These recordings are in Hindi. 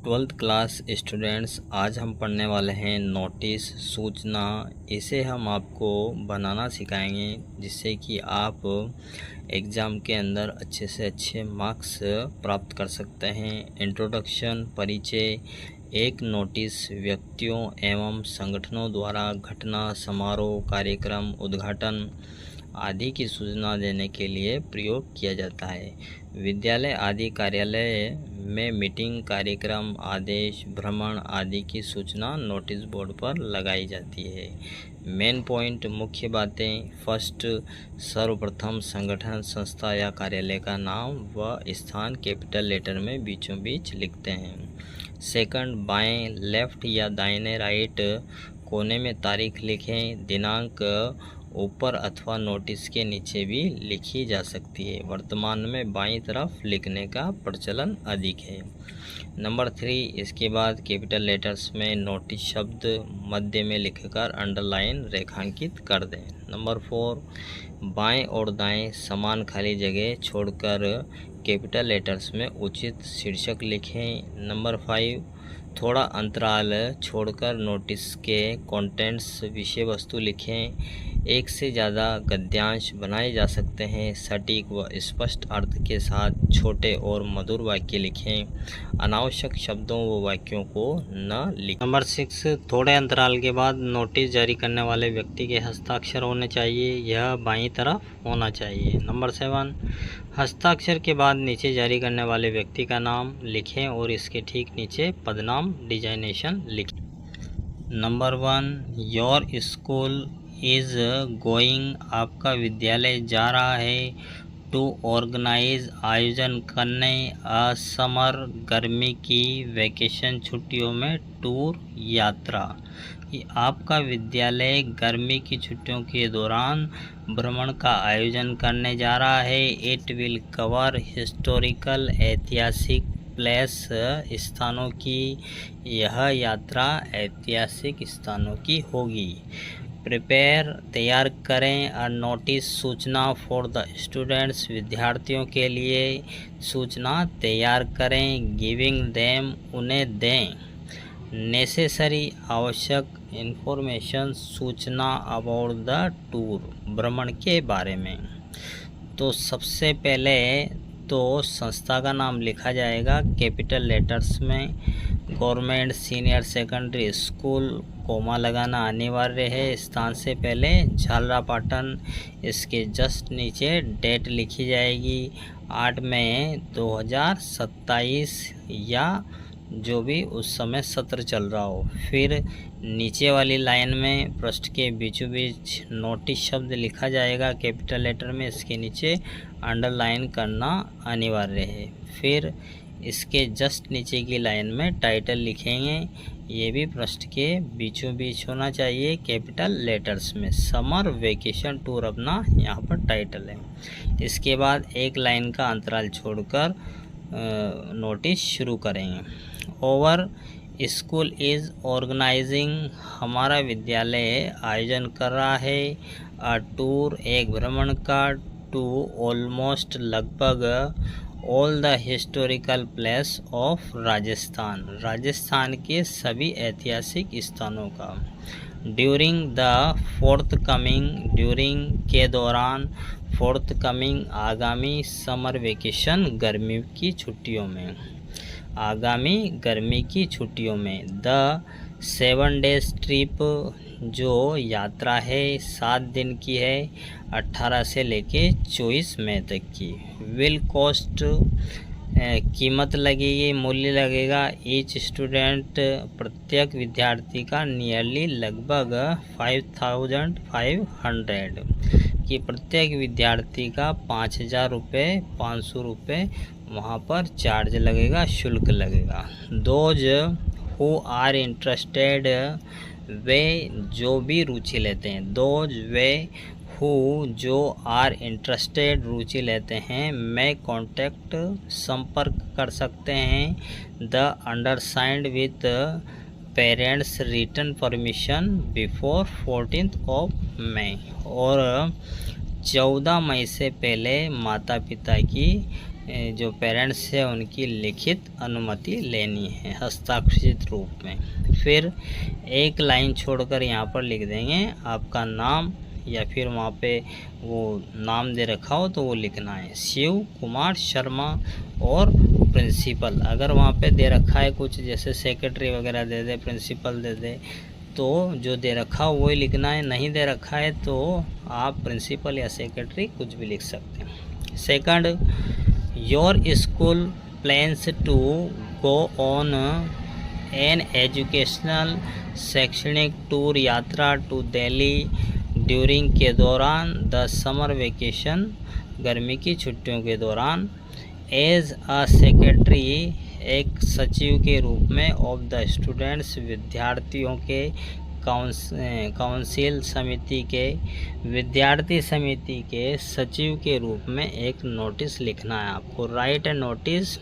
ट्वेल्थ क्लास स्टूडेंट्स, आज हम पढ़ने वाले हैं नोटिस सूचना। इसे हम आपको बनाना सिखाएंगे जिससे कि आप एग्ज़ाम के अंदर अच्छे से अच्छे मार्क्स प्राप्त कर सकते हैं। इंट्रोडक्शन परिचय। एक नोटिस व्यक्तियों एवं संगठनों द्वारा घटना, समारोह, कार्यक्रम, उद्घाटन आदि की सूचना देने के लिए प्रयोग किया जाता है। विद्यालय आदि कार्यालय में मीटिंग, कार्यक्रम, आदेश, भ्रमण आदि की सूचना नोटिस बोर्ड पर लगाई जाती है। मेन पॉइंट, मुख्य बातें। फर्स्ट, सर्वप्रथम संगठन, संस्था या कार्यालय का नाम व स्थान कैपिटल लेटर में बीचों बीच लिखते हैं। सेकंड, बाएं लेफ्ट या दाहिने राइट कोने में तारीख लिखें। दिनांक ऊपर अथवा नोटिस के नीचे भी लिखी जा सकती है। वर्तमान में बाईं तरफ लिखने का प्रचलन अधिक है। नंबर 3, इसके बाद कैपिटल लेटर्स में नोटिस शब्द मध्य में लिखकर अंडरलाइन रेखांकित कर दें। नंबर 4, बाएं और दाएं समान खाली जगह छोड़कर कैपिटल लेटर्स में उचित शीर्षक लिखें। नंबर 5, थोड़ा अंतराल छोड़कर नोटिस के कंटेंट्स विषय वस्तु लिखें। एक से ज़्यादा गद्यांश बनाए जा सकते हैं। सटीक व स्पष्ट अर्थ के साथ छोटे और मधुर वाक्य लिखें। अनावश्यक शब्दों व वाक्यों को न लिखें। नंबर 6, थोड़े अंतराल के बाद नोटिस जारी करने वाले व्यक्ति के हस्ताक्षर होने चाहिए। यह बाईं तरफ होना चाहिए। नंबर 7, हस्ताक्षर के बाद नीचे जारी करने वाले व्यक्ति का नाम लिखें और इसके ठीक नीचे पदनाम डिजाइनेशन लिखें। Number 1, your school is going, आपका विद्यालय जा रहा है। टू ऑर्गेनाइज, आयोजन करने। समर, गर्मी की। वैकेशन, छुट्टियों में। टूर, यात्रा। कि आपका विद्यालय गर्मी की छुट्टियों के दौरान भ्रमण का आयोजन करने जा रहा है। इट विल कवर हिस्टोरिकल, ऐतिहासिक प्लेस, स्थानों की। यह यात्रा ऐतिहासिक स्थानों की होगी। प्रिपेयर, तैयार करें। अ नोटिस, सूचना फॉर द स्टूडेंट्स, विद्यार्थियों के लिए सूचना तैयार करें। गिविंग देम, उन्हें दें। नेसेसरी, आवश्यक। इंफॉर्मेशन, सूचना अबाउट द टूर, भ्रमण के बारे में। तो सबसे पहले तो संस्था का नाम लिखा जाएगा कैपिटल लेटर्स में। Government senior secondary school, comma लगाना अनिवार्य है। स्थान से पहले झालरापाटन, इसके जस्ट नीचे डेट लिखी जाएगी 8 मई 2027 या जो भी उस समय सत्र चल रहा हो। फिर नीचे वाली लाइन में पृष्ठ के बीचों बीच नोटिस शब्द लिखा जाएगा कैपिटल लेटर में, इसके नीचे अंडरलाइन करना अनिवार्य है। फिर इसके जस्ट नीचे की लाइन में टाइटल लिखेंगे, ये भी पृष्ठ के बीचों बीच होना चाहिए कैपिटल लेटर्स में। समर वेकेशन टूर अपना यहाँ पर टाइटल है। इसके बाद एक लाइन का अंतराल छोड़कर नोटिस शुरू करेंगे। ओवर स्कूल इज़ ऑर्गेनाइजिंग, हमारा विद्यालय आयोजन कर रहा है। अ टूर, एक भ्रमण का। टू ऑलमोस्ट, लगभग। All the historical place of Rajasthan, Rajasthan के सभी ऐतिहासिक स्थानों का। During the fourth coming, during के दौरान। फोर्थ कमिंग, आगामी। समर वेकेशन, गर्मी की छुट्टियों में, आगामी गर्मी की छुट्टियों में। द 7 डेज ट्रिप, जो यात्रा है 7 दिन की है, 18 से लेके 24 मई तक की। विल कॉस्ट, कीमत लगेगी, मूल्य लगेगा। ईच स्टूडेंट, प्रत्येक विद्यार्थी का। नियरली, लगभग। 5500, कि प्रत्येक विद्यार्थी का 5000 रुपये, 500 रुपये वहाँ पर चार्ज लगेगा, शुल्क लगेगा। दोज हु आर इंटरेस्टेड, वे जो भी रुचि लेते हैं। दोज, वे। हु, जो। आर इंटरेस्टेड, रुचि लेते हैं। मैं कॉन्टैक्ट, संपर्क कर सकते हैं। The undersigned with parents return permission before 14 May, और 14 मई से पहले माता पिता की जो पेरेंट्स है उनकी लिखित अनुमति लेनी है हस्ताक्षरित रूप में। फिर एक लाइन छोड़कर यहाँ पर लिख देंगे आपका नाम, या फिर वहाँ पे वो नाम दे रखा हो तो वो लिखना है, शिव कुमार शर्मा और प्रिंसिपल। अगर वहाँ पे दे रखा है कुछ जैसे सेक्रेटरी वगैरह दे दे, प्रिंसिपल दे दे, तो जो दे रखा हो वही लिखना है। नहीं दे रखा है तो आप प्रिंसिपल या सेक्रेटरी कुछ भी लिख सकते हैं। Second, your school plans to go on an educational शैक्षणिक टूर यात्रा टू दिल्ली ड्यूरिंग के दौरान द समर वेकेशन, गर्मी की छुट्टियों के दौरान। एज अ सेक्रेटरी, एक सचिव के रूप में। ऑफ द स्टूडेंट्स, विद्यार्थियों के। काउंसिल, समिति के। विद्यार्थी समिति के सचिव के रूप में एक नोटिस लिखना है आपको। Right a notice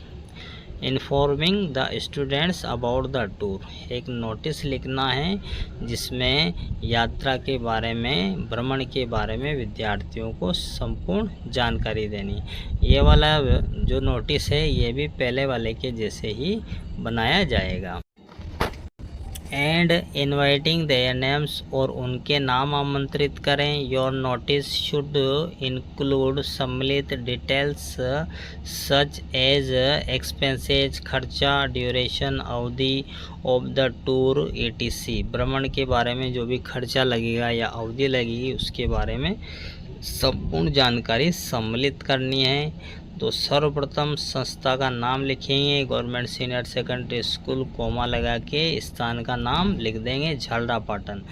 informing the students about the tour, एक नोटिस लिखना है जिसमें यात्रा के बारे में, भ्रमण के बारे में विद्यार्थियों को संपूर्ण जानकारी देनी। ये वाला जो नोटिस है ये भी पहले वाले के जैसे ही बनाया जाएगा। एंड इनवाइटिंग देयर नेम्स, और उनके नाम आमंत्रित करें। योर नोटिस शुड इंक्लूड सम्मिलित डिटेल्स सच एज एक्सपेंसेज, खर्चा, ड्यूरेशन, अवधि ऑफ द टूर etc। भ्रमण के बारे में जो भी खर्चा लगेगा या अवधि लगेगी उसके बारे में संपूर्ण जानकारी सम्मिलित करनी है। तो सर्वप्रथम संस्था का नाम लिखेंगे, government senior secondary school, comma लगा के स्थान का नाम लिख देंगे झलरापाटन।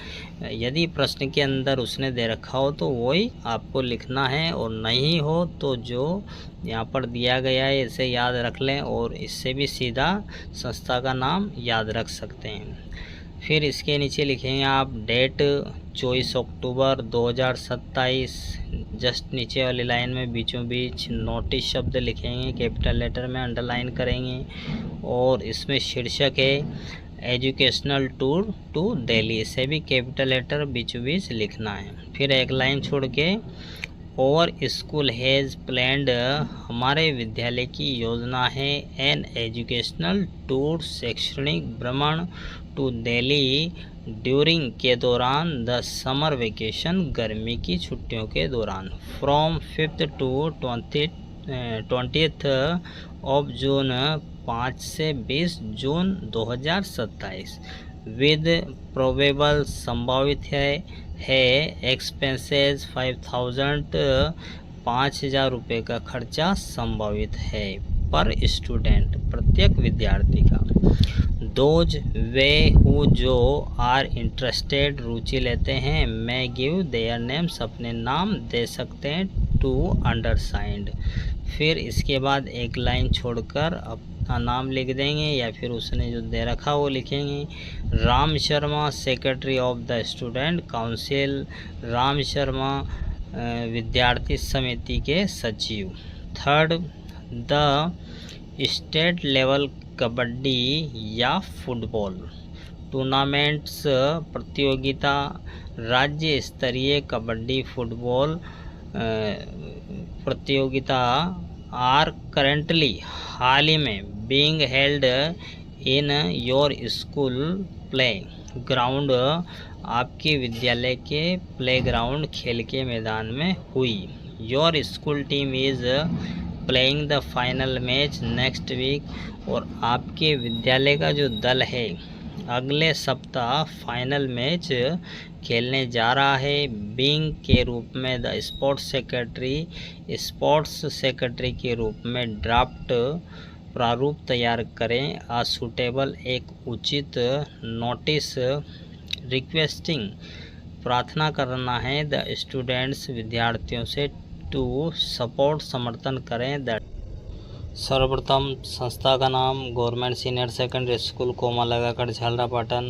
यदि प्रश्न के अंदर उसने दे रखा हो तो वही आपको लिखना है, और नहीं हो तो जो यहाँ पर दिया गया है इसे याद रख लें, और इससे भी सीधा संस्था का नाम याद रख सकते हैं। फिर इसके नीचे लिखेंगे आप डेट 24 अक्टूबर 2027। जस्ट नीचे वाली लाइन में बीचों बीच नोटिस शब्द लिखेंगे, कैपिटल लेटर में अंडरलाइन करेंगे, और इसमें शीर्षक है एजुकेशनल टूर टू दिल्ली, इसे भी कैपिटल लेटर बीचों बीच लिखना है। फिर एक लाइन छोड़ के और स्कूल हैज़ प्लान्ड, हमारे विद्यालय की योजना है, एन एजुकेशनल टूर, शैक्षणिक भ्रमण, टू दिल्ली ड्यूरिंग के दौरान, द समर वेकेशन, गर्मी की छुट्टियों के दौरान, फ्रॉम 5 टू 20 ऑफ जून, 5 से 20 जून 2027। विद प्रोबेबल, संभावित है एक्सपेंसेस 5000, 5000 रुपये का खर्चा संभावित है पर स्टूडेंट, प्रत्येक विद्यार्थी का। दोज वे हु, जो आर इंटरेस्टेड, रुचि लेते हैं, मैं गिव देयर नेम्स, अपने नाम दे सकते हैं, टू अंडरसाइंड। फिर इसके बाद एक लाइन छोड़कर अपना नाम लिख देंगे, या फिर उसने जो दे रखा वो लिखेंगे। Ram Sharma, secretary of the student council, Ram Sharma विद्यार्थी समिति के सचिव। Third, the state level kabaddi या फुटबॉल टूर्नामेंट्स, प्रतियोगिता, राज्य स्तरीय कबड्डी फुटबॉल प्रतियोगिता आर करेंटली, हाल ही में, being held in your school play ground, आपके विद्यालय के प्ले ग्राउंड, खेल के मैदान में हुई। Your school team is playing the final match next week, और आपके विद्यालय का जो दल है अगले सप्ताह फाइनल मैच खेलने जा रहा है। बीइंग के रूप में द स्पोर्ट्स सेक्रेटरी के रूप में ड्राफ्ट प्रारूप तैयार करें। आ सूटेबल, एक उचित, नोटिस रिक्वेस्टिंग, प्रार्थना करना है, द स्टूडेंट्स, विद्यार्थियों से, टू सपोर्ट, समर्थन करें। दैट, सर्वप्रथम संस्था का नाम government senior secondary school comma लगाकर झलरापाटन,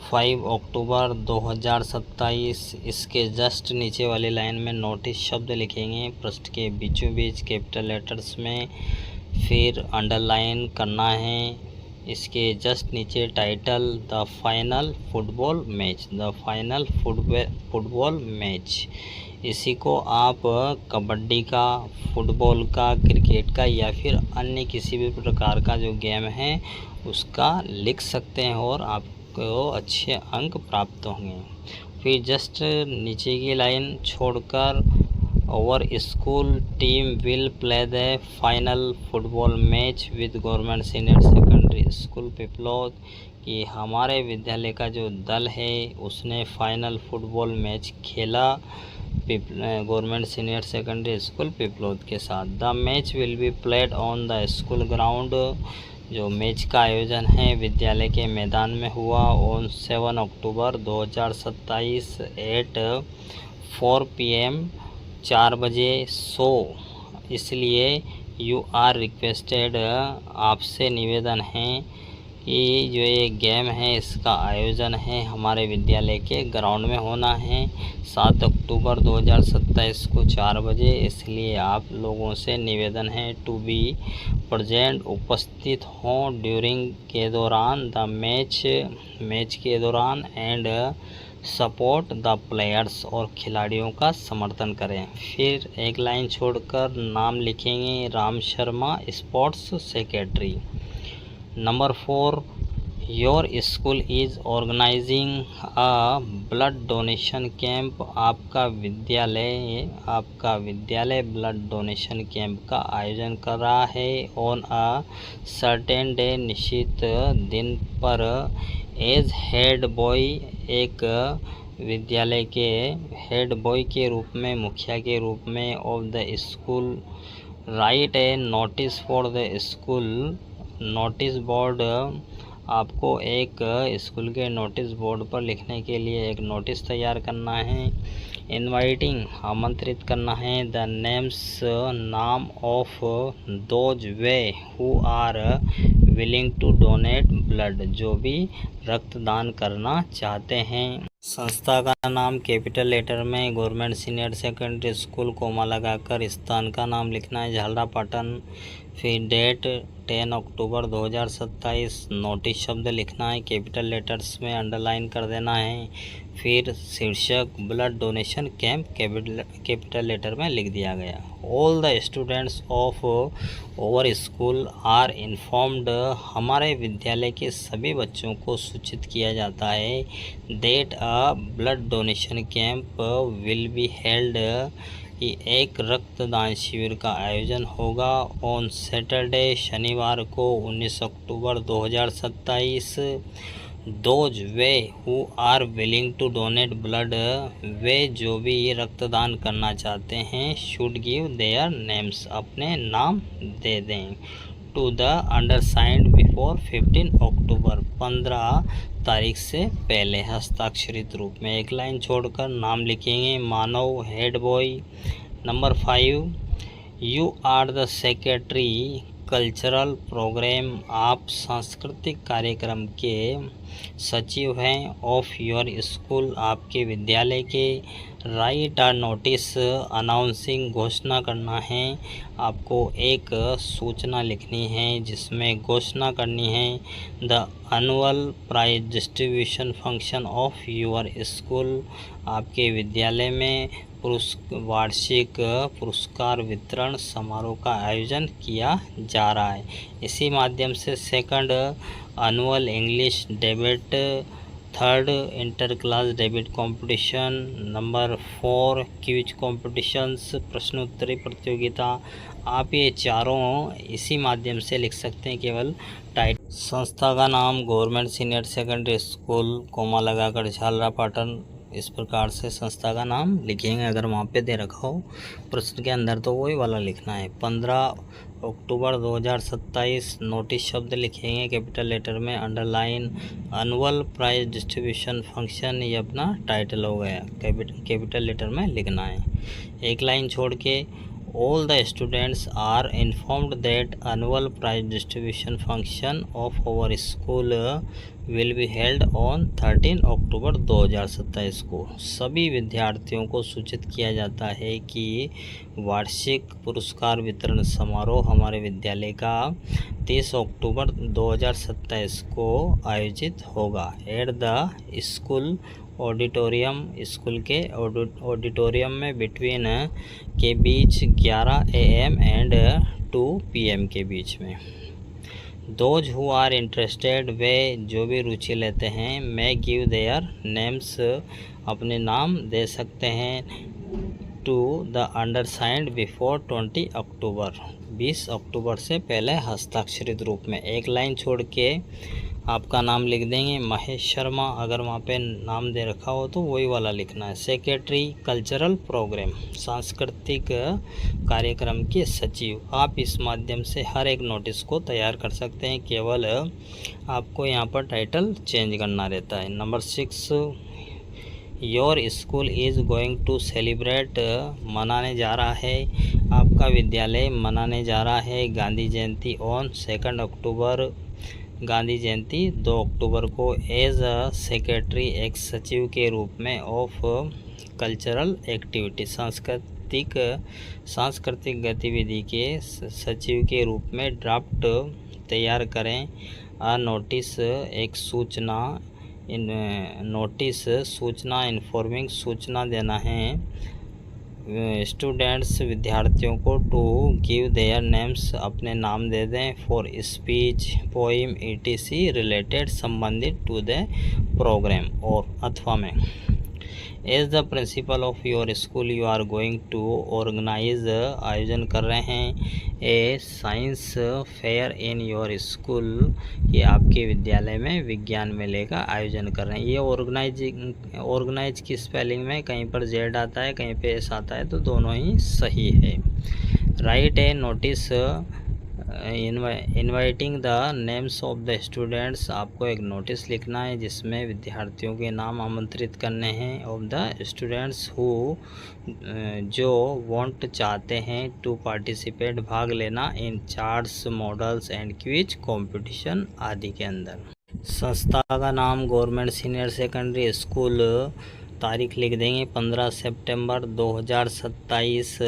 5 अक्टूबर 2027। इसके जस्ट नीचे वाली लाइन में नोटिस शब्द लिखेंगे, पृष्ठ के बीचों बीच कैपिटल लेटर्स में, फिर अंडरलाइन करना है, इसके जस्ट नीचे title the final football match. इसी को आप कबड्डी का, फुटबॉल का, क्रिकेट का या फिर अन्य किसी भी प्रकार का जो गेम है उसका लिख सकते हैं और आपको अच्छे अंक प्राप्त होंगे। फिर जस्ट नीचे की लाइन छोड़कर our school team will play the final football match with government senior secondary school Piplod, कि हमारे विद्यालय का जो दल है उसने फाइनल फुटबॉल मैच खेला government senior secondary school Piplod के साथ। The match will be played on the school ground. जो मैच का आयोजन है विद्यालय के मैदान में हुआ ऑन 7 अक्टूबर 2027 एट 4 PM 4 बजे। इसलिए यू आर रिक्वेस्टेड, आपसे निवेदन है कि जो ये गेम है इसका आयोजन है हमारे विद्यालय के ग्राउंड में होना है 7 अक्टूबर 2027 को 4 बजे। इसलिए आप लोगों से निवेदन है टू बी प्रेजेंट, उपस्थित हों ड्यूरिंग के दौरान, द मैच के दौरान, एंड सपोर्ट द प्लेयर्स, और खिलाड़ियों का समर्थन करें। फिर एक लाइन छोड़कर नाम लिखेंगे Ram Sharma, sports secretary. Number 4, your school is organising a blood donation camp. आपका विद्यालय ब्लड डोनेशन कैंप का आयोजन कर रहा है ऑन अ सर्टेन डे, निश्चित दिन पर। एज हेड बॉय, एक विद्यालय के हेड बॉय के रूप में, मुखिया के रूप में of the school, right a notice for the school. Notice board, आपको एक स्कूल के नोटिस बोर्ड पर लिखने के लिए एक नोटिस तैयार करना है। इनवाइटिंग, आमंत्रित करना है। द नेम्स, नाम ऑफ दोज वे who are willing to donate blood, जो भी रक्तदान करना चाहते हैं। संस्था का नाम कैपिटल लेटर में government senior secondary school comma लगाकर स्थान का नाम लिखना है झालरापाटन। फिर डेट 10 अक्टूबर 2027, नोटिस शब्द लिखना है कैपिटल लेटर्स में, अंडरलाइन कर देना है। फिर शीर्षक blood donation camp capital letter में लिख दिया गया। All the students of our school are informed, हमारे विद्यालय के सभी बच्चों को सूचित किया जाता है that a blood donation camp will be held, कि एक रक्तदान शिविर का आयोजन होगा ऑन सैटरडे, शनिवार को 19 अक्टूबर 2027। दोज वे who are willing to donate blood, वे जो भी रक्तदान करना चाहते हैं, शुड गिव देयर नेम्स, अपने नाम दे दें, टू द अंडरसाइंड बिफोर 15 अक्टूबर, 15 तारीख से पहले हस्ताक्षरित रूप में। एक लाइन छोड़कर नाम लिखेंगे Manav, head boy. Number 5, you are the secretary cultural programme, आप सांस्कृतिक कार्यक्रम के सचिव हैं ऑफ योर स्कूल, आपके विद्यालय के। राइट अ नोटिस अनाउंसिंग, घोषणा करना है, आपको एक सूचना लिखनी है जिसमें घोषणा करनी है the annual prize distribution function of your school, आपके विद्यालय में वार्षिक पुरस्कार वितरण समारोह का आयोजन किया जा रहा है। इसी माध्यम से second annual English debate, third inter class debate competition, number 4 quiz competitions, प्रश्नोत्तरी प्रतियोगिता, आप ये चारों इसी माध्यम से लिख सकते हैं केवल टाइटल। संस्था का नाम government senior secondary school comma लगाकर झालरापाटन, इस प्रकार से संस्था का नाम लिखेंगे। अगर वहाँ पे दे रखा हो प्रश्न के अंदर तो वही वाला लिखना है। 15 अक्टूबर 2027, नोटिस शब्द लिखेंगे कैपिटल लेटर में, underline, annual prize distribution function, ये अपना टाइटल हो गया, कैपिटल लेटर में लिखना है। एक लाइन छोड़ के All the students are informed that annual prize distribution function of our school will be held on 13 अक्टूबर 2027 को। सभी विद्यार्थियों को सूचित किया जाता है कि वार्षिक पुरस्कार वितरण समारोह हमारे विद्यालय का 30 अक्टूबर 2027 को आयोजित होगा at the school auditorium. School के ऑडिटोरियम में बिटवीन के बीच 11 AM एंड 2 PM के बीच में। दोज हु आर इंटरेस्टेड, वे जो भी रुचि लेते हैं, मे गिव देयर नेम्स, अपने नाम दे सकते हैं, टू द अंडरसाइंड बिफोर 20 अक्टूबर, 20 अक्टूबर से पहले हस्ताक्षरित रूप में। एक लाइन छोड़ के आपका नाम लिख देंगे, महेश शर्मा, अगर वहाँ पे नाम दे रखा हो तो वही वाला लिखना है। सेक्रेटरी कल्चरल प्रोग्राम, सांस्कृतिक कार्यक्रम के सचिव। आप इस माध्यम से हर एक नोटिस को तैयार कर सकते हैं, केवल आपको यहाँ पर टाइटल चेंज करना रहता है। Number 6, your school is going to celebrate, मनाने जा रहा है, आपका विद्यालय मनाने जा रहा है गांधी जयंती ऑन 2 अक्टूबर, गांधी जयंती 2 अक्टूबर को, एज अ सेक्रेटरी, एक सचिव के रूप में, ऑफ कल्चरल एक्टिविटी, सांस्कृतिक गतिविधि के सचिव के रूप में ड्राफ्ट तैयार करें। नोटिस, एक सूचना, सूचना इन्फॉर्मिंग, सूचना देना है स्टूडेंट्स, विद्यार्थियों को, टू गिव देयर नेम्स, अपने नाम दे दें, for speech, poem, ETC related, संबंधित टू द प्रोग्राम और अथवा में। As the principal of your school you are going to organise, आयोजन कर रहे हैं, a science fair in your school, ये आपके विद्यालय में विज्ञान मेले का आयोजन कर रहे हैं। ये ऑर्गेनाइज की स्पेलिंग में कहीं पर Z आता है, कहीं पे S आता है, तो दोनों ही सही है। Right a notice inviting the names of the students, आपको एक नोटिस लिखना है जिसमें विद्यार्थियों के नाम आमंत्रित करने हैं, ऑफ द स्टूडेंट्स हु, जो वांट, चाहते हैं, टू पार्टिसिपेट, भाग लेना, in charts, models and quiz competition आदि के अंदर। संस्था का नाम गवर्नमेंट सीनियर सेकेंडरी स्कूल, तारीख लिख देंगे 15 सितंबर 2027।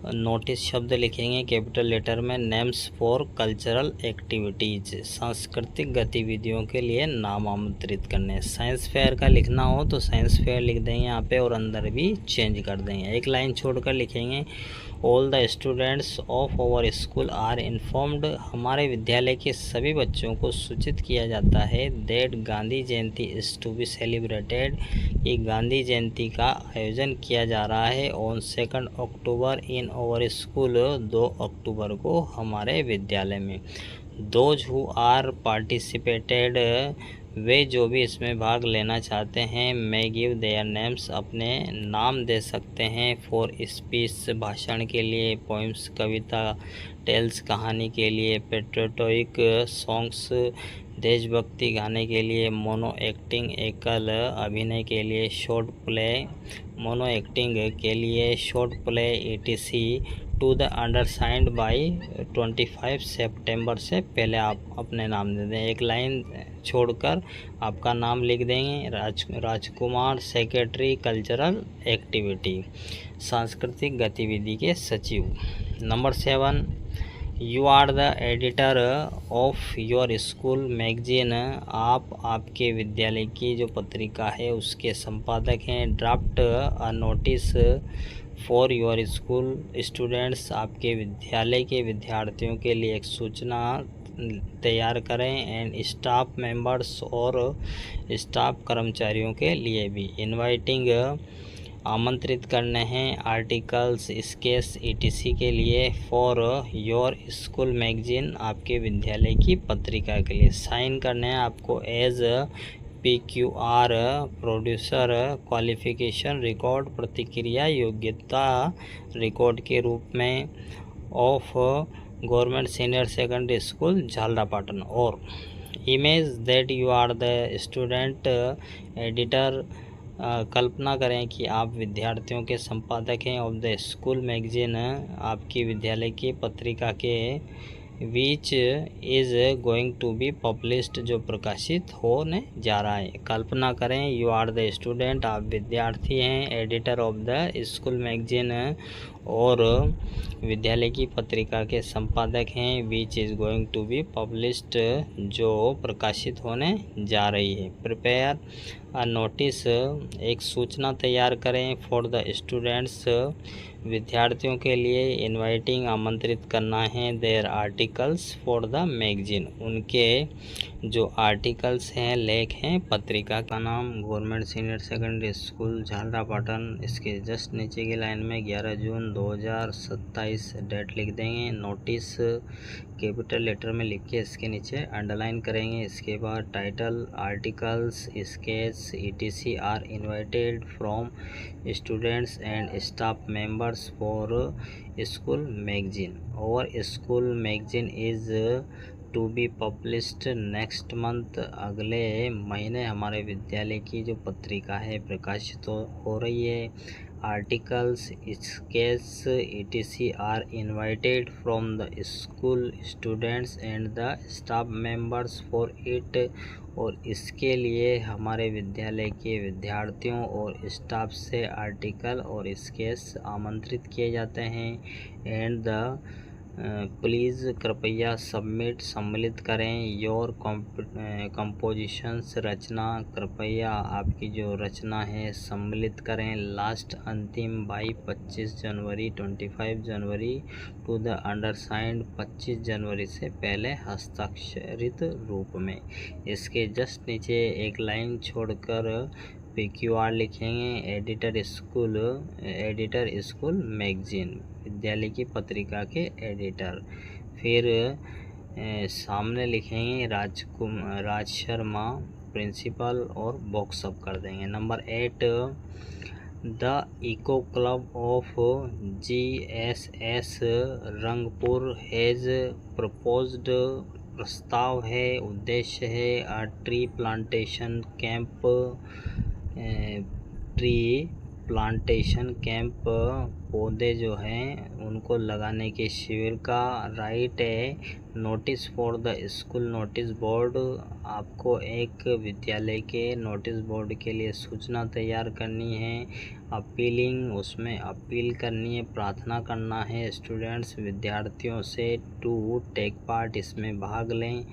नोटिस शब्द लिखेंगे कैपिटल लेटर में, नेम्स फॉर कल्चरल एक्टिविटीज़, सांस्कृतिक गतिविधियों के लिए नाम आमंत्रित करने। साइंस फेयर का लिखना हो तो साइंस फेयर लिख देंगे यहाँ पे, और अंदर भी चेंज कर देंगे। एक लाइन छोड़कर लिखेंगे, all the students of our school are informed, हमारे विद्यालय के सभी बच्चों को सूचित किया जाता है, that Gandhi Jayanti is to be celebrated, कि गांधी जयंती का आयोजन किया जा रहा है, on 2 October in our school, 2 अक्टूबर को हमारे विद्यालय में। दोज हु आर पार्टिसिपेटेड, वे जो भी इसमें भाग लेना चाहते हैं, मे गिव देयर नेम्स, अपने नाम दे सकते हैं, फॉर स्पीच, भाषण के लिए, पोइम्स, कविता, टेल्स, कहानी के लिए, पेट्रियोटिक सॉन्ग्स, देशभक्ति गाने के लिए, मोनो एक्टिंग, एकल अभिनय के लिए, शॉर्ट प्ले, मोनो एक्टिंग के लिए, short play, ETC, to the undersigned by 25 सितंबर से पहले आप अपने नाम दे दें। एक लाइन छोड़कर आपका नाम लिख देंगे, राजकुमार, सेक्रेटरी कल्चरल एक्टिविटी, सांस्कृतिक गतिविधि के सचिव। Number 7, you are the editor of your school magazine, आप आपके विद्यालय की जो पत्रिका है उसके संपादक हैं। Draft a notice for your school students, आपके विद्यालय के विद्यार्थियों के लिए एक सूचना तैयार करें, एंड स्टाफ मेंबर्स, और स्टाफ कर्मचारियों के लिए भी। इनवाइटिंग, आमंत्रित करने हैं, आर्टिकल्स, स्केच, ETC के लिए, फॉर योर स्कूल मैगजीन, आपके विद्यालय की पत्रिका के लिए। साइन करने हैं आपको, as PQR, producer, qualification record, प्रतिक्रिया योग्यता रिकॉर्ड के रूप में, of government senior secondary school Jhalrapatan. और image that you are the student editor कल्पना करें कि आप विद्यार्थियों के संपादक हैं ऑफ द स्कूल मैगजीन, आपकी विद्यालय की पत्रिका के which is going to be published, जो प्रकाशित होने जा रहा है। कल्पना करें यू आर द स्टूडेंट, आप विद्यार्थी हैं, editor of the school magazine, और विद्यालय की पत्रिका के संपादक हैं, which is going to be published, जो प्रकाशित होने जा रही है। प्रिपेयर अ नोटिस, एक सूचना तैयार करें, फॉर द स्टूडेंट्स, विद्यार्थियों के लिए, इनवाइटिंग, आमंत्रित करना है, their articles for the magazine, उनके जो आर्टिकल्स हैं, लेख हैं पत्रिका का नाम government senior secondary school Jhalrapatan. इसके जस्ट नीचे की लाइन में 11 जून 2027 डेट लिख देंगे। नोटिस कैपिटल लेटर में लिख के इसके नीचे अंडरलाइन करेंगे। इसके बाद title, articles, sketch etc are invited from students and staff members for school magazine, और school magazine is to be published next month, अगले महीने हमारे विद्यालय की जो पत्रिका है प्रकाशित हो रही है। Articles, sketch etc are invited from the school students and the staff members for it, और इसके लिए हमारे विद्यालय के विद्यार्थियों और स्टाफ से आर्टिकल और स्केच आमंत्रित किए जाते हैं। एंड द प्लीज़, कृपया, सबमिट, सम्मिलित करें, योर कंपोजिशंस, रचना, कृपया आपकी जो रचना है सम्मिलित करें, लास्ट, अंतिम, by 25 January 25 January to the undersigned, 25 जनवरी से पहले हस्ताक्षरित रूप में। इसके जस्ट नीचे एक लाइन छोड़कर PQR लिखेंगे, एडिटर स्कूल मैगजीन, विद्यालय की पत्रिका के एडिटर। फिर सामने लिखेंगे राज शर्मा प्रिंसिपल, और बॉक्स अप कर देंगे। Number 8, the eco club of GSS Rangpur has proposed, प्रस्ताव है, उद्देश्य है, अ ट्री प्लांटेशन कैंप, पौधे जो हैं उनको लगाने के शिविर का। राइट है notice for the school notice board, आपको एक विद्यालय के नोटिस बोर्ड के लिए सूचना तैयार करनी है। अपीलिंग, उसमें अपील करनी है, प्रार्थना करना है स्टूडेंट्स, विद्यार्थियों से, टू टेक पार्ट, इसमें भाग लें।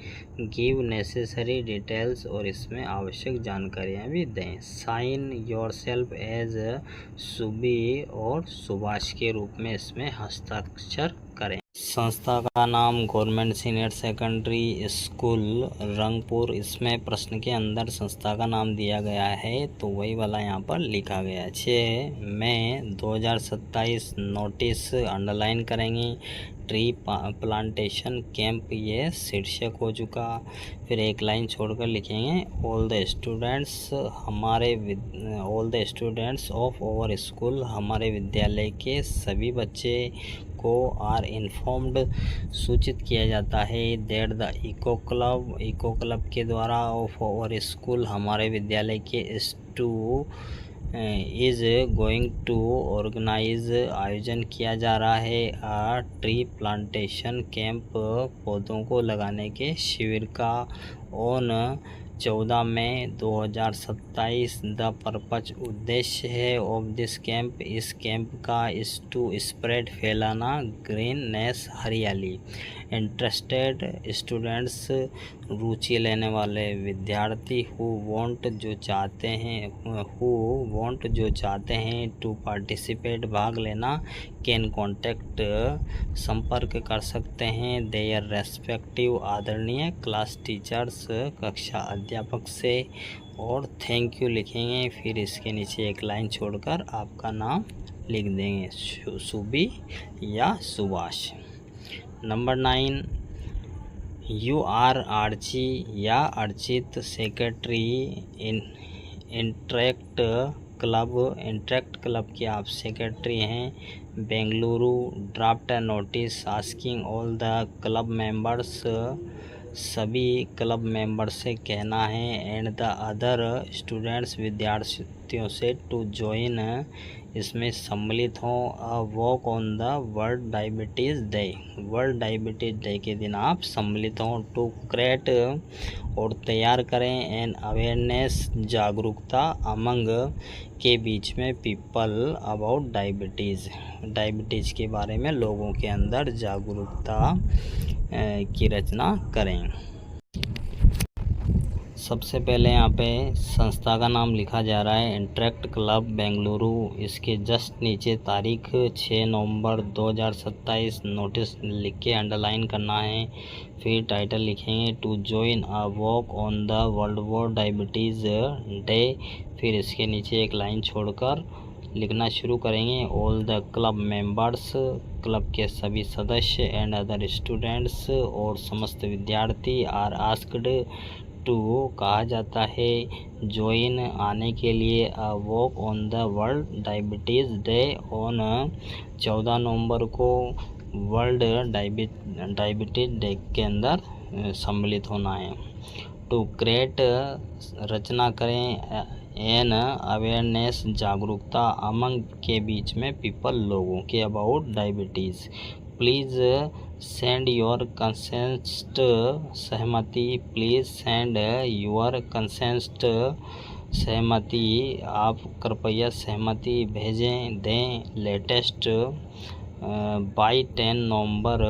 गिव नेसेसरी डिटेल्स, और इसमें आवश्यक जानकारियाँ भी दें। साइन योरसेल्फ एज सुबी और सुभाष के रूप में इसमें हस्ताक्षर करें। संस्था का नाम government senior secondary school Rangpur, इसमें प्रश्न के अंदर संस्था का नाम दिया गया है तो वही वाला यहाँ पर लिखा गया है। 6 मई 2027 नोटिस अंडरलाइन करेंगे। ट्री प्लांटेशन कैंप, ये शीर्षक हो चुका। फिर एक लाइन छोड़कर लिखेंगे all the students of our school, हमारे विद्यालय के सभी बच्चे को आर इन्फॉर्म्ड, सूचित किया जाता है, दैट द इको क्लब के द्वारा ऑफ आवर स्कूल, हमारे विद्यालय के इज़ गोइंग टू ऑर्गेनाइज, आयोजन किया जा रहा है, आ ट्री प्लांटेशन कैंप, पौधों को लगाने के शिविर का, ऑन 14 मई 2027 द पर्पज, उद्देश्य है, ऑफ दिस कैंप, इस कैंप का, इस टू स्प्रेड, फैलाना, ग्रीननेस, हरियाली। इंटरेस्टेड स्टूडेंट्स, रुचि लेने वाले विद्यार्थी, हु वांट, जो चाहते हैं, टू पार्टिसिपेट, भाग लेना, कैन कॉन्टैक्ट, संपर्क कर सकते हैं, देयर रेस्पेक्टिव, आदरणीय क्लास टीचर्स, कक्षा अध्यापक से, और थैंक यू लिखेंगे। फिर इसके नीचे एक लाइन छोड़कर आपका नाम लिख देंगे, सुबी या Subhash. Number 9, you are Archi या अर्चित, सेक्रेटरी इंटरेक्ट क्लब के आप सेक्रेटरी हैं, Bengaluru, draft a notice asking all the club members सभी क्लब मेंबर से कहना है एंड द अदर स्टूडेंट्स विद्यार्थियों से टू ज्वाइन इसमें सम्मिलित हों अ walk on the world diabetes day. World diabetes day के दिन आप सम्मिलित हों। टू क्रिएट और तैयार करें एन अवेयरनेस जागरूकता अमंग के बीच में पीपल अबाउट डायबिटीज़ के बारे में लोगों के अंदर जागरूकता की रचना करें। सबसे पहले यहाँ पे संस्था का नाम लिखा जा रहा है इंटरेक्ट क्लब बेंगलुरु। इसके जस्ट नीचे तारीख 6 नवंबर 2027 नोटिस लिख के अंडरलाइन करना है। फिर टाइटल लिखेंगे to join a walk on the world war diabetes day. फिर इसके नीचे एक लाइन छोड़कर लिखना शुरू करेंगे all the club members, club के सभी सदस्य एंड अदर स्टूडेंट्स और समस्त विद्यार्थी आर आस्क्ड टू कहा जाता है ज्वाइन आने के लिए अ walk on the world diabetes day on 14 नवंबर को वर्ल्ड डायबिटीज़ डे के अंदर सम्मिलित होना है। टू क्रिएट रचना करें एन अवेयरनेस जागरूकता अमंग के बीच में पीपल लोगों के about diabetes. Please send your consent सहमति। प्लीज़ सेंड योर कंसेंट सहमति। आप कृपया सहमति भेजें दें लेटेस्ट बाई 10 नवंबर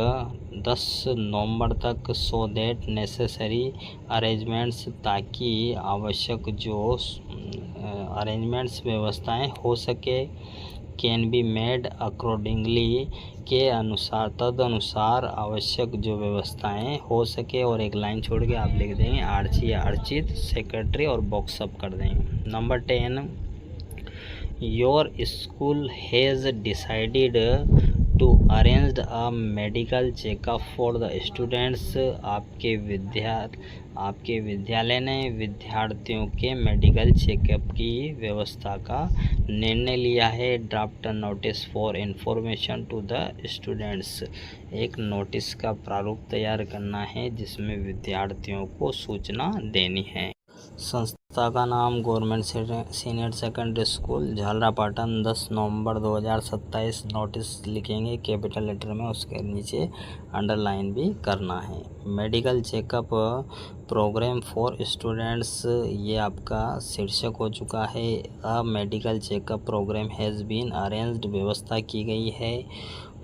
10 नवंबर तक सो दैट नेसेसरी अरेंजमेंट्स ताकि आवश्यक जो अरेंजमेंट्स व्यवस्थाएं हो सके कैन बी मेड अकॉर्डिंगली के अनुसार तदनुसार आवश्यक जो व्यवस्थाएं हो सके। और एक लाइन छोड़ के आप लिख देंगे आर्ची या अर्चित सेक्रेटरी और बॉक्सअप कर देंगे। Number 10 your school has decided to arrange a medical checkup for the students. आपके विद्यालय ने विद्यार्थियों के मेडिकल चेकअप की व्यवस्था का निर्णय लिया है। Draft notice for information to the students. एक नोटिस का प्रारूप तैयार करना है जिसमें विद्यार्थियों को सूचना देनी है। संस्था का नाम government senior secondary school Jhalrapatan 10 नवंबर 2027 नोटिस लिखेंगे कैपिटल लेटर में, उसके नीचे अंडरलाइन भी करना है। Medical checkup program for students, ये आपका शीर्षक हो चुका है। A medical checkup program has been arranged, व्यवस्था की गई है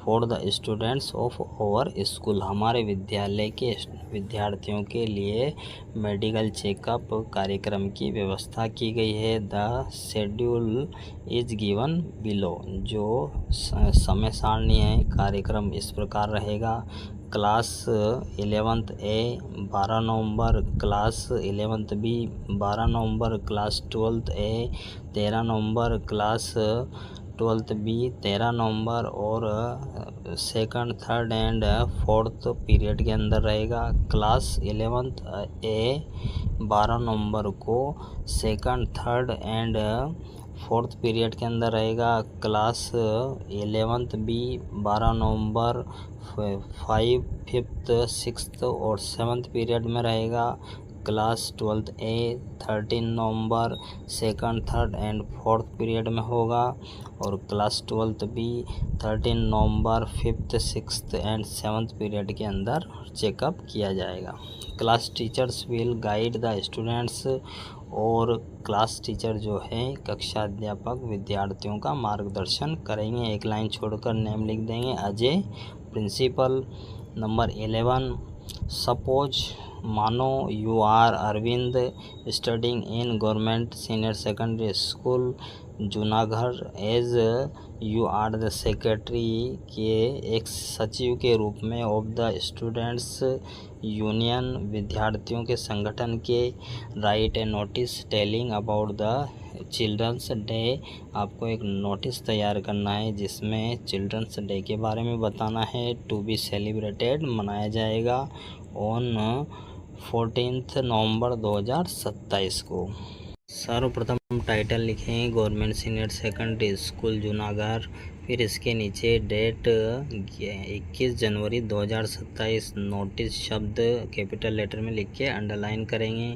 for the students of our school, हमारे विद्यालय के विद्यार्थियों के लिए मेडिकल चेकअप कार्यक्रम की व्यवस्था की गई है। The schedule is given below, जो समय सारणी है कार्यक्रम इस प्रकार रहेगा। Class 11th A 12 November, class 11th B 12 November, class 12th A 13 November, class 12th B 13 नवंबर और second, third and fourth period के अंदर रहेगा। क्लास 11th ए 12 नवंबर को second, third and fourth period के अंदर रहेगा। क्लास 11th बी 12 नवंबर 5, 5th, 6th और 7th पीरियड में रहेगा। क्लास 12th ए 13 नवंबर second, third and fourth period में होगा और क्लास 12th बी 13 नवंबर 5th, 6th and 7th period के अंदर चेकअप किया जाएगा। Class teachers will guide the students, और क्लास टीचर जो है कक्षा अध्यापक विद्यार्थियों का मार्गदर्शन करेंगे। एक लाइन छोड़कर नेम लिख देंगे अजय प्रिंसिपल। नंबर 11 सपोज, मानो you are Arvind studying in government senior secondary school Junagadh as you are the secretary, के एक सचिव के रूप में ऑफ द स्टूडेंट्स यूनियन, विद्यार्थियों के संगठन के। Write a notice telling about the children's day, आपको एक नोटिस तैयार करना है जिसमें चिल्ड्रंस डे के बारे में बताना है। टू बी सेलिब्रेटेड, मनाया जाएगा ऑन 14 नवंबर 2027 को। सर्वप्रथम टाइटल लिखेंगे government senior secondary school Junagadh. फिर इसके नीचे डेट 21 जनवरी 2027 नोटिस शब्द कैपिटल लेटर में लिख के अंडरलाइन करेंगे।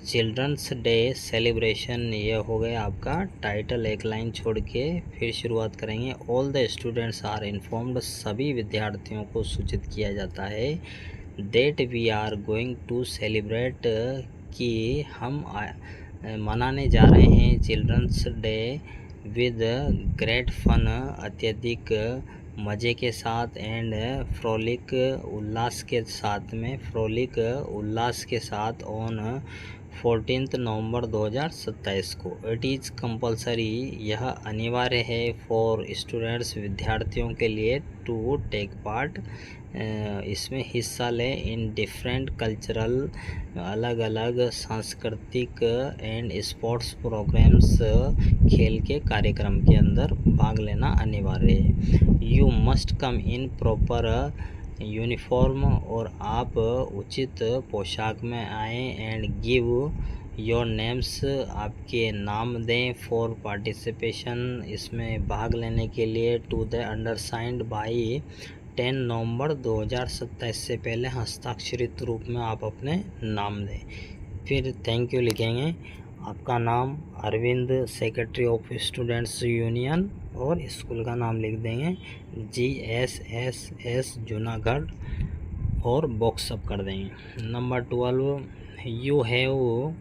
चिल्ड्रंस डे सेलिब्रेशन, ये हो गया आपका टाइटल, एक लाइन छोड़ के फिर शुरुआत करेंगे। All the students are informed, सभी विद्यार्थियों को सूचित किया जाता है। Date we are going to celebrate, कि हम मनाने जा रहे हैं children's day with great fun, अत्यधिक मज़े के साथ, एंड फ्रोलिक, उल्लास के साथ में, फ्रोलिक उल्लास के साथ, ऑन 14 नवंबर 2027 को। इट इज़ कंपलसरी, यह अनिवार्य है, फॉर स्टूडेंट्स, विद्यार्थियों के लिए, टू टेक पार्ट, इसमें हिस्सा लें, इन डिफरेंट कल्चरल, अलग अलग सांस्कृतिक, एंड स्पोर्ट्स प्रोग्राम्स, खेल के कार्यक्रम के अंदर भाग लेना अनिवार्य है। You must come in proper uniform, और आप उचित पोशाक में आएँ, एंड गिव योर नेम्स, आपके नाम दें, फॉर पार्टिसिपेशन, इसमें भाग लेने के लिए, टू द अंडरसाइंड बाई 10 नवंबर 2027 से पहले हस्ताक्षरित रूप में आप अपने नाम दें। फिर थैंक यू लिखेंगे, आपका नाम Arvind, secretary of students union, और स्कूल का नाम लिख देंगे GSSS जूनागढ़, और बॉक्स अप कर देंगे। Number 12, you have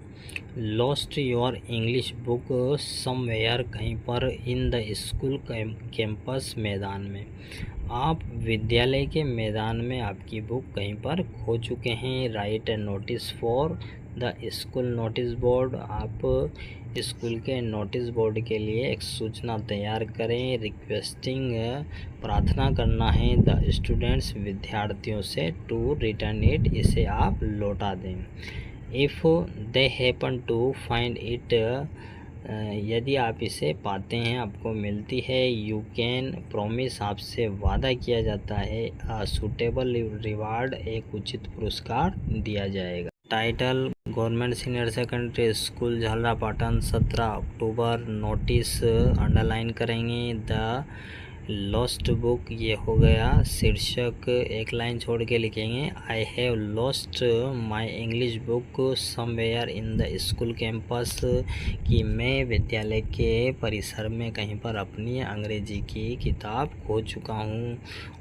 lost your English book somewhere, कहीं पर इन द स्कूल कैंपस, मैदान में, आप विद्यालय के मैदान में आपकी बुक कहीं पर खो चुके हैं। Right a notice for the school notice board, आप स्कूल के नोटिस बोर्ड के लिए एक सूचना तैयार करें। रिक्वेस्टिंग, प्रार्थना करना है, द स्टूडेंट्स, विद्यार्थियों से, टू रिटर्न इट, इसे आप लौटा दें। If they happen to find it, यदि आप इसे पाते हैं, आपको मिलती है, यू कैन प्रॉमिस, आपसे वादा किया जाता है, अ सूटेबल रिवार्ड, एक उचित पुरस्कार दिया जाएगा। Title government senior secondary school Jhalrapatan 17 अक्टूबर, नोटिस अंडरलाइन करेंगे। द लॉस्ट बुक, ये हो गया शीर्षक, एक लाइन छोड़ के लिखेंगे, I have lost my English book somewhere in the school campus, कि मैं विद्यालय के परिसर में कहीं पर अपनी अंग्रेजी की किताब खो चुका हूँ।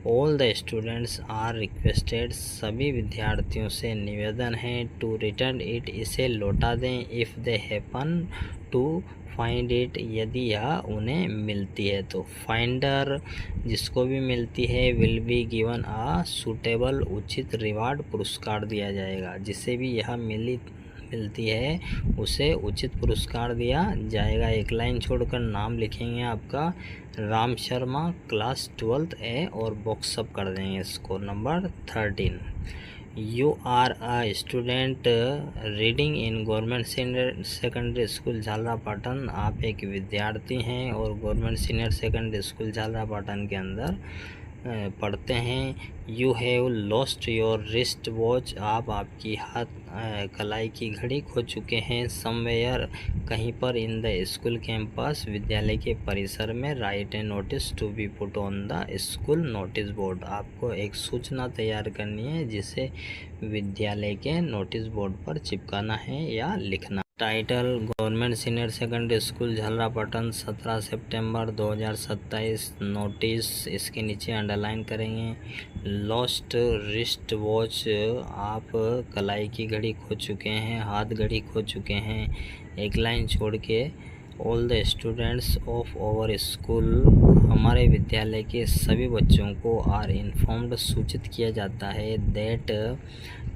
All the students are requested, सभी विद्यार्थियों से निवेदन है, टू रिटर्न इट, इसे लौटा दें। If they happen to find it, यदि यह उन्हें मिलती है तो। फाइंडर, जिसको भी मिलती है, will be given a suitable, उचित रिवार्ड, पुरस्कार दिया जाएगा। जिसे भी यह मिलती है उसे उचित पुरस्कार दिया जाएगा। एक लाइन छोड़कर नाम लिखेंगे आपका Ram Sharma, class 12th A, और बॉक्स अप कर देंगे इसको। Number 13, you are a student reading in government senior secondary school Jhalrapatan, आप एक विद्यार्थी हैं और government senior secondary school Jhalrapatan के अंदर पढ़ते हैं। You have lost your wrist watch, आप आपकी हाथ कलाई की घड़ी खो चुके हैं। समवेयर, कहीं पर, इन द स्कूल कैंपस, विद्यालय के परिसर में। Write a notice to be put on the school notice board, आपको एक सूचना तैयार करनी है जिसे विद्यालय के नोटिस बोर्ड पर चिपकाना है या लिखना। Title government senior secondary school Jhalrapatan 17 सितंबर 2027 नोटिस, इसके नीचे अंडरलाइन करेंगे। लॉस्ट रिस्ट वॉच, आप कलाई की घड़ी खो चुके हैं, हाथ घड़ी खो चुके हैं। एक लाइन छोड़ के, all the students of our school, हमारे विद्यालय के सभी बच्चों को आर इन्फॉर्म्ड, सूचित किया जाता है, दैट,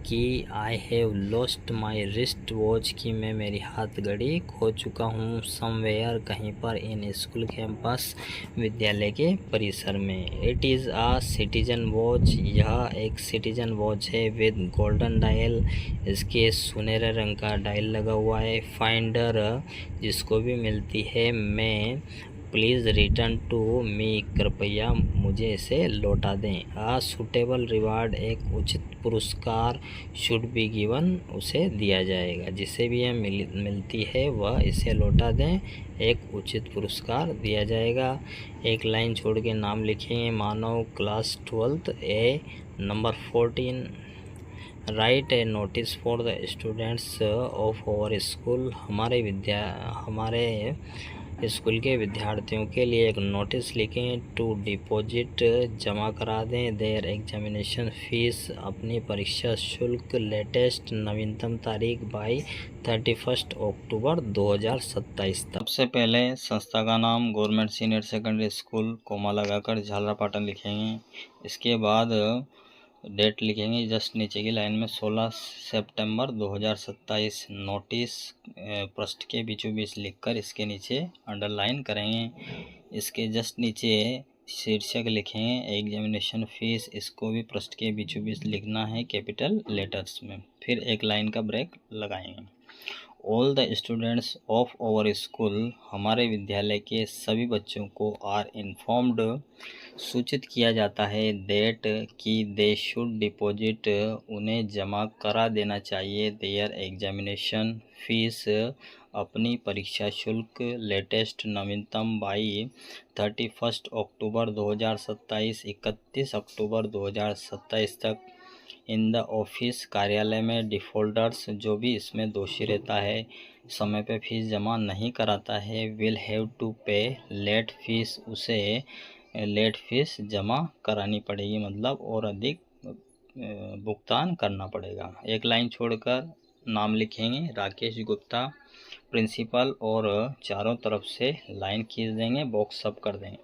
कि I have lost my wrist watch, कि मैं मेरी हाथ घड़ी खो चुका हूँ। समवेयर, कहीं पर, इन स्कूल कैंपस, विद्यालय के परिसर में। It is a citizen watch, यह एक सिटीजन वॉच है, विद गोल्डन डायल, इसके सुनहरे रंग का डायल लगा हुआ है। फाइंडर, जिसको भी मिलती है, मैं प्लीज़ रिटर्न टू मी, कृपया मुझे इसे लौटा दें। आ सूटेबल रिवार्ड, एक उचित पुरस्कार, शुड बी गिवन, उसे दिया जाएगा। जिसे भी यह मिलती है वह इसे लौटा दें, एक उचित पुरस्कार दिया जाएगा। एक लाइन छोड़ के नाम लिखेंगे। Manav, class 12th A, number 14। Write a notice for the students of our school, हमारे स्कूल के विद्यार्थियों के लिए एक नोटिस लिखें। टू डिपॉजिट, जमा करा दें। देयर एग्जामिनेशन फीस, अपनी परीक्षा शुल्क, लेटेस्ट, नवीनतम तारीख बाई 31 अक्टूबर 2027 तक। सबसे पहले संस्था का नाम government senior secondary school comma लगाकर झालरापाटन लिखेंगे। इसके बाद डेट लिखेंगे। जस्ट नीचे की लाइन में 16 सितंबर 2027 नोटिस पृष्ठ के बीचों बीच लिखकर इसके नीचे अंडरलाइन करेंगे। इसके जस्ट नीचे शीर्षक लिखेंगे एग्जामिनेशन फीस, इसको भी पृष्ठ के बीचों बीच लिखना है कैपिटल लेटर्स में। फिर एक लाइन का ब्रेक लगाएंगे। All the students of our school, हमारे विद्यालय के सभी बच्चों को आर इन्फॉर्म्ड, सूचित किया जाता है। डेट कि दे शुड डिपॉजिट, उन्हें जमा करा देना चाहिए। देयर एग्जामिनेशन फीस, अपनी परीक्षा शुल्क, लेटेस्ट, नवीनतम बाई 31 अक्टूबर 2027, 31 अक्टूबर 2027 तक। इन द ऑफिस, कार्यालय में। डिफॉल्टर्स, जो भी इसमें दोषी रहता है, समय पे फीस जमा नहीं कराता है, विल हैव टू पे लेट फीस, उसे लेट फीस जमा करानी पड़ेगी, मतलब और अधिक भुगतान करना पड़ेगा। एक लाइन छोड़कर नाम लिखेंगे राकेश गुप्ता प्रिंसिपल, और चारों तरफ से लाइन खींच देंगे, बॉक्स सब कर देंगे।